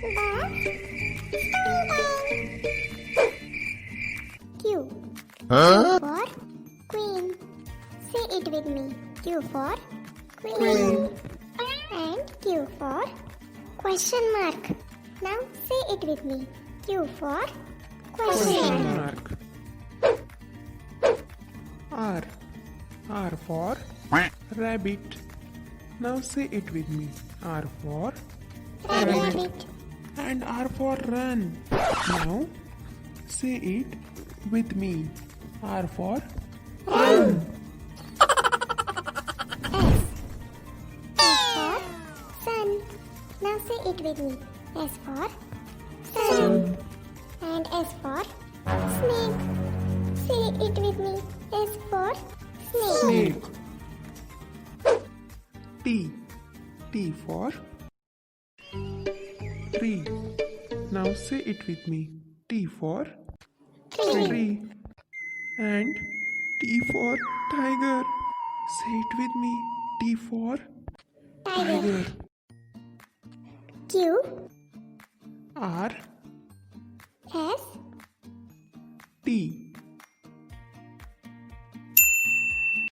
Bugs StoryTime. Q. Huh? Q for Queen. Say it with me. Q for Queen. And Q for question mark. Now say it with me. Q for question mark. R. R for rabbit. Now say it with me. R for Rabbit. and R for run. Now say it with me. R for run. S. S for sun. Now say it with me. S for sun. And S for snake. Say it with me. S for snake. Snake. T. T for tree. Now say it with me. T for tree. And T for tiger. Say it with me. T for tiger. Q. R. S. T.